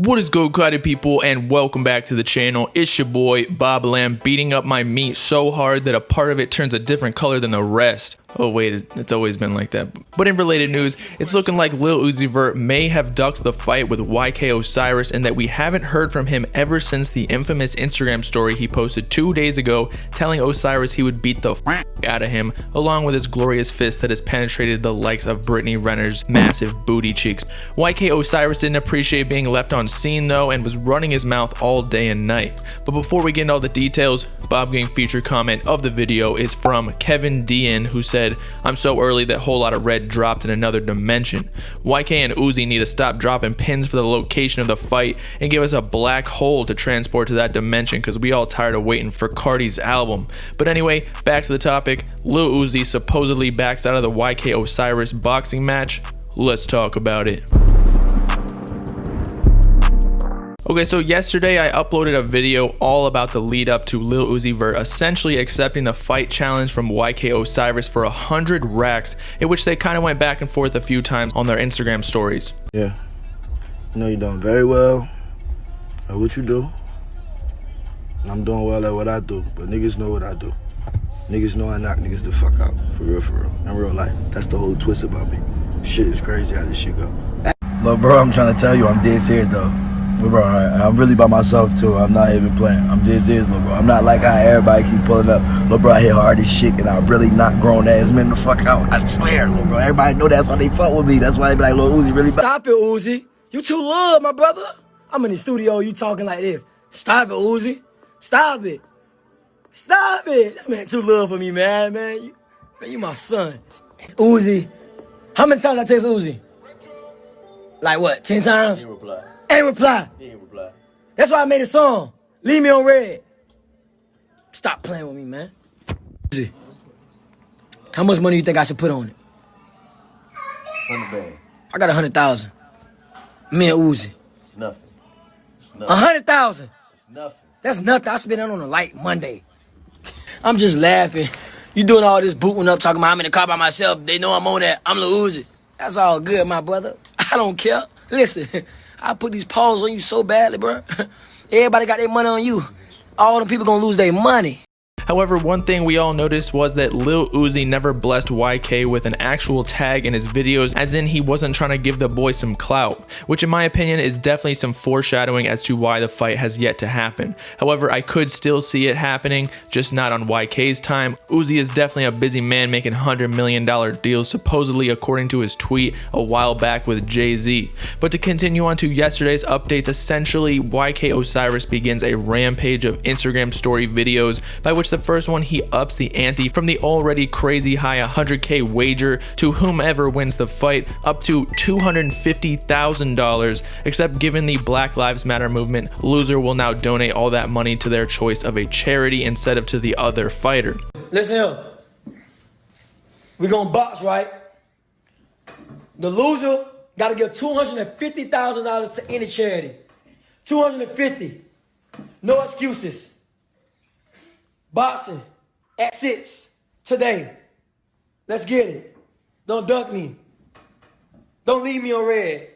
What is good, Clouded people, and welcome back to the channel. It's your boy Bobbalam, beating up my meat so hard that a part of it turns a different color than the rest. Oh wait, it's always been like that. But in related news, it's looking like Lil Uzi Vert may have ducked the fight with YK Osiris, and that we haven't heard from him ever since the infamous Instagram story he posted 2 days ago telling Osiris he would beat the f out of him, along with his glorious fist that has penetrated the likes of Brittany Renner's massive booty cheeks. YK Osiris didn't appreciate being left on scene though, and was running his mouth all day and night. But before we get into all the details, Bob Gang featured comment of the video is from Kevin Dean, who said, "I'm so early that whole lot of red dropped in another dimension. YK and Uzi need to stop dropping pins for the location of the fight and give us a black hole to transport to that dimension, because we all tired of waiting for Cardi's album." But anyway, back to the topic. Lil Uzi supposedly backs out of the YK Osiris boxing match. Let's talk about it. Okay, so yesterday I uploaded a video all about the lead up to Lil Uzi Vert essentially accepting the fight challenge from YK Osiris for 100 racks, in which they kind of went back and forth a few times on their Instagram stories. Yeah, you know you're doing very well at what you do, and I'm doing well at what I do, but niggas know what I do. Niggas know I knock niggas the fuck out, for real, in real life. That's the whole twist about me. Shit is crazy how this shit go. Look, bro, I'm trying to tell you, I'm dead serious though. Bro, I'm really by myself too. I'm not even playing. I'm dead serious, little bro. I'm not like how everybody keep pulling up. Little bro, I hit hard as shit, and I really knock grown ass men the fuck out. I swear, little bro. Everybody know that's why they fuck with me. That's why they be like, Lil Uzi really. Stop it, Uzi. You too love, my brother. I'm in the studio. You talking like this? Stop it, Uzi. Stop it. Stop it. This man too love for me, man. You my son. It's Uzi. How many times I text Uzi? Like what? 10 times? He reply. Ain't reply. He ain't reply. That's why I made a song. Leave me on red. Stop playing with me, man. Uzi, how much money you think I should put on it? 100 bag. I got 100,000. Me and Uzi. Nothing. It's nothing. 100,000. It's nothing. That's nothing. I spent that on a light Monday. I'm just laughing. You doing all this booting up, talking about I'm in the car by myself. They know I'm on that. I'm Lil Uzi. That's all good, my brother. I don't care. Listen, I put these paws on you so badly, bro. Everybody got their money on you. All them people gonna lose their money. However, one thing we all noticed was that Lil Uzi never blessed YK with an actual tag in his videos, as in he wasn't trying to give the boy some clout, which in my opinion is definitely some foreshadowing as to why the fight has yet to happen. However, I could still see it happening, just not on YK's time. Uzi is definitely a busy man making $100 million deals, supposedly according to his tweet a while back with Jay-Z. But to continue on to yesterday's updates, essentially YK Osiris begins a rampage of Instagram story videos, by which the first one he ups the ante from the already crazy high 100K wager to whomever wins the fight up to $250,000, except given the Black Lives Matter movement, loser will now donate all that money to their choice of a charity instead of to the other fighter. Listen here. We gonna box, right? The loser gotta give $250,000 to any charity. 250. No excuses. Boxing at 6 today. Let's get it. Don't duck me. Don't leave me on red.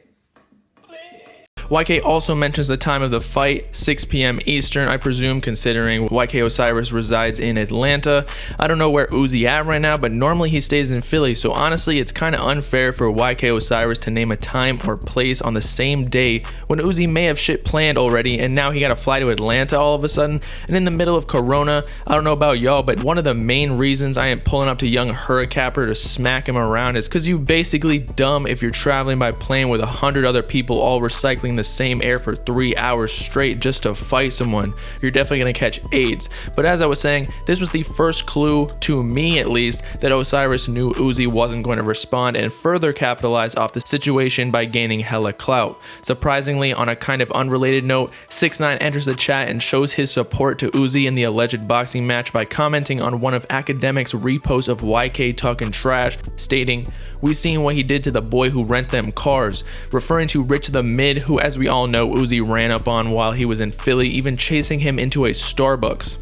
YK also mentions the time of the fight, 6 p.m. Eastern, I presume, considering YK Osiris resides in Atlanta. I don't know where Uzi at right now, but normally he stays in Philly, so honestly it's kind of unfair for YK Osiris to name a time or place on the same day when Uzi may have shit planned already, and now he got to fly to Atlanta all of a sudden, and in the middle of Corona. I don't know about y'all, but one of the main reasons I ain't pulling up to young Hurricapper to smack him around is because you basically dumb if you're traveling by plane with 100 other people all recycling the same air for 3 hours straight just to fight someone. You're definitely gonna catch AIDS. But as I was saying, this was the first clue, to me at least, that Osiris knew Uzi wasn't going to respond and further capitalize off the situation by gaining hella clout. Surprisingly, on a kind of unrelated note, 6ix9ine enters the chat and shows his support to Uzi in the alleged boxing match by commenting on one of Academic's reposts of YK talking trash, stating, "We seen what he did to the boy who rent them cars," referring to Rich the Mid, who, as we all know, Uzi ran up on while he was in Philly, even chasing him into a Starbucks.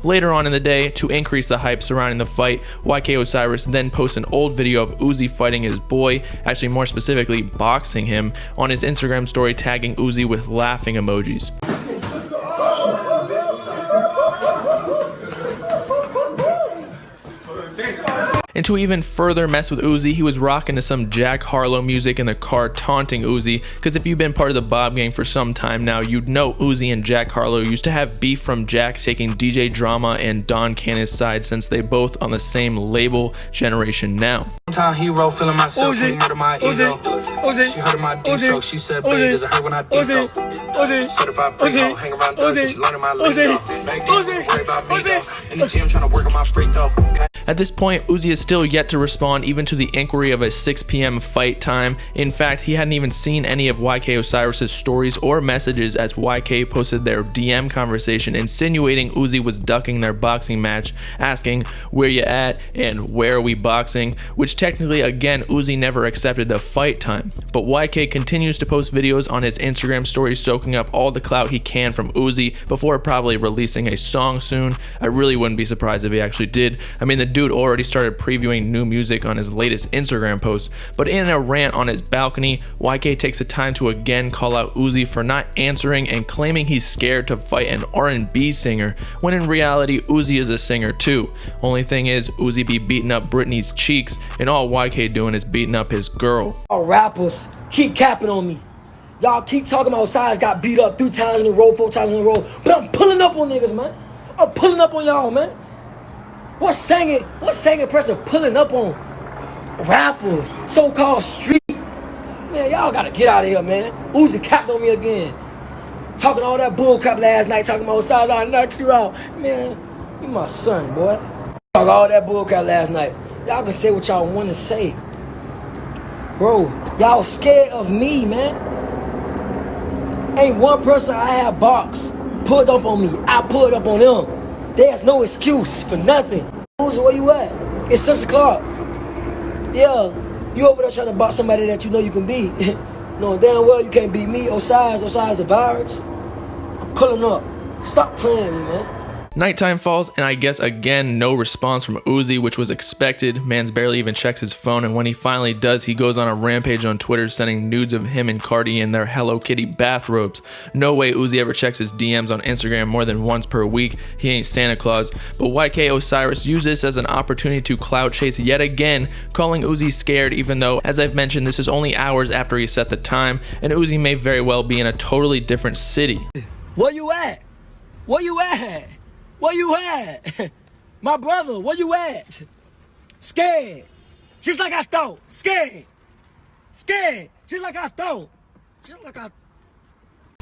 Later on in the day, to increase the hype surrounding the fight, YK Osiris then posts an old video of Uzi fighting his boy, actually more specifically boxing him, on his Instagram story, tagging Uzi with laughing emojis. And to even further mess with Uzi, he was rocking to some Jack Harlow music in the car, taunting Uzi, because if you've been part of the Bob gang for some time now, you'd know Uzi and Jack Harlow used to have beef from Jack taking DJ Drama and Don Cannon's side, since they both on the same label generation now. Hero, feeling myself, she heard of my ego. She heard of my defo. She said, baby, does it hurt when I defo? Certified free throw, hang around dozens, learning my lingo. Back then, worry about me though. In the gym, trying to work on my free throw. At this point, Uzi is still yet to respond even to the inquiry of a 6 p.m. fight time. In fact, he hadn't even seen any of YK Osiris's stories or messages as YK posted their DM conversation insinuating Uzi was ducking their boxing match, asking where you at and where are we boxing, which technically again Uzi never accepted the fight time. But YK continues to post videos on his Instagram stories soaking up all the clout he can from Uzi before probably releasing a song soon. I really wouldn't be surprised if he actually did. I mean, the dude already started previewing new music on his latest Instagram post, but in a rant on his balcony, YK takes the time to again call out Uzi for not answering and claiming he's scared to fight an R&B singer, when in reality Uzi is a singer too. Only thing is, Uzi be beating up Britney's cheeks, and all YK doing is beating up his girl. All rappers keep capping on me. Y'all keep talking about Osiris got beat up 3 times in a row, 4 times in a row, but I'm pulling up on niggas, man. I'm pulling up on y'all, man. What's singing person pulling up on rappers, so-called street? Man, y'all gotta get out of here, man. Uzi capped on me again. Talking all that bull crap last night, talking about Osiris, I knocked you out. Man, you my son, boy. Talk all that bull crap last night. Y'all can say what y'all want to say. Bro, y'all scared of me, man. Ain't one person I have boxed pulled up on me. I pulled up on them. There's no excuse for nothing. Uzi, where you at? It's 6 o'clock. Yeah, you over there trying to box somebody that you know you can beat. No, damn well you can't beat me. Osiris the virus. I'm pulling up. Stop playing me, man. Nighttime falls, and I guess again no response from Uzi, which was expected. Man's barely even checks his phone, and when he finally does, he goes on a rampage on Twitter sending nudes of him and Cardi in their Hello Kitty bathrobes. No way Uzi ever checks his DMs on Instagram more than once per week. He ain't Santa Claus. But YK Osiris used this as an opportunity to clout chase yet again, calling Uzi scared, even though, as I've mentioned, this is only hours after he set the time, and Uzi may very well be in a totally different city. Where you at? Where you at? Where you at? My brother, where you at? Scared. Just like I thought. Scared. Scared. Just like I thought. Just like I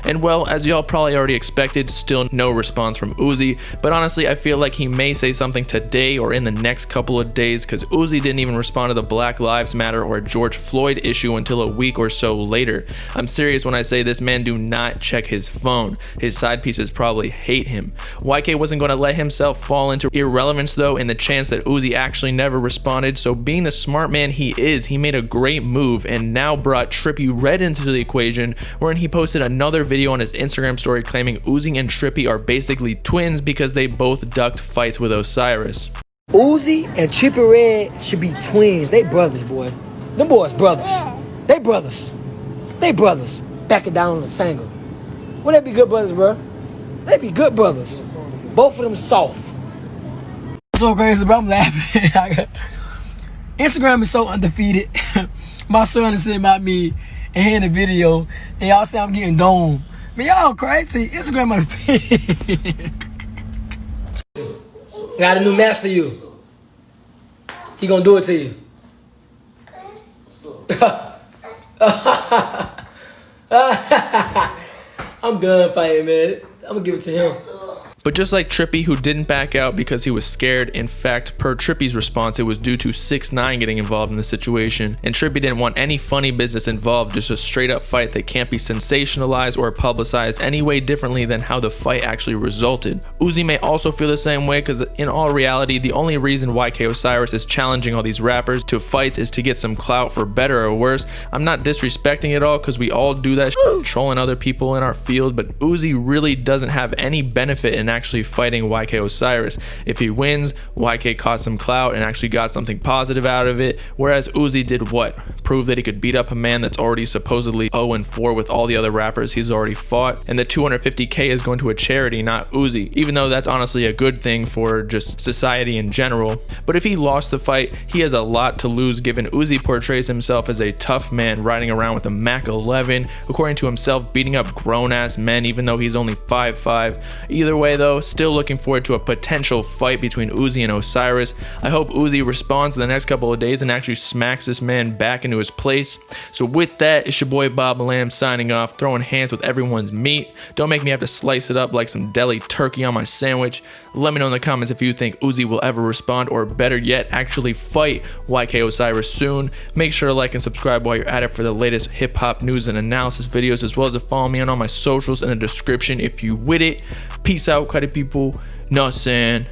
And well, as y'all probably already expected, still no response from Uzi, but honestly I feel like he may say something today or in the next couple of days, because Uzi didn't even respond to the Black Lives Matter or George Floyd issue until a week or so later. I'm serious when I say this man do not check his phone. His side pieces probably hate him. YK wasn't going to let himself fall into irrelevance though, in the chance that Uzi actually never responded, so being the smart man he is, he made a great move and now brought Trippie Redd into the equation, wherein he posted another video on his Instagram story claiming Uzi and Trippie are basically twins because they both ducked fights with Osiris. Uzi and Trippie Redd should be twins. They brothers, boy. Them boys brothers. They brothers. They brothers. Back it down on the single. Would they be good brothers, bro? They be good brothers. Both of them soft. So crazy, bro. I'm laughing. Instagram is so undefeated. My son is saying about me and here in the video, and y'all say I'm getting domed. Man, y'all crazy. Instagram undefeated. Got a new match for you. He gonna do it to you. I'm done fighting, man. I'm gonna give it to him. But just like Trippie, who didn't back out because he was scared, in fact, per Trippie's response, it was due to 6ix9ine getting involved in the situation, and Trippie didn't want any funny business involved, just a straight up fight that can't be sensationalized or publicized any way differently than how the fight actually resulted. Uzi may also feel the same way, because in all reality, the only reason YK Osiris is challenging all these rappers to fights is to get some clout, for better or worse. I'm not disrespecting it all, because we all do that, trolling other people in our field, but Uzi really doesn't have any benefit in actually fighting YK Osiris. If he wins, YK caught some clout and actually got something positive out of it, whereas Uzi did what? Prove that he could beat up a man that's already supposedly 0-4 with all the other rappers he's already fought, and the $250K is going to a charity, not Uzi, even though that's honestly a good thing for just society in general. But if he lost the fight, he has a lot to lose, given Uzi portrays himself as a tough man riding around with a Mac 11, according to himself, beating up grown-ass men even though he's only 5'5". Either way though, still looking forward to a potential fight between Uzi and Osiris. I hope Uzi responds in the next couple of days and actually smacks this man back into his place. So with that, it's your boy Bobbalam signing off, throwing hands with everyone's meat. Don't make me have to slice it up like some deli turkey on my sandwich. Let me know in the comments if you think Uzi will ever respond, or better yet, actually fight YK Osiris soon. Make sure to like and subscribe while you're at it for the latest hip-hop news and analysis videos, as well as to follow me on all my socials in the description if you with it. Peace out, cutty people. No saying.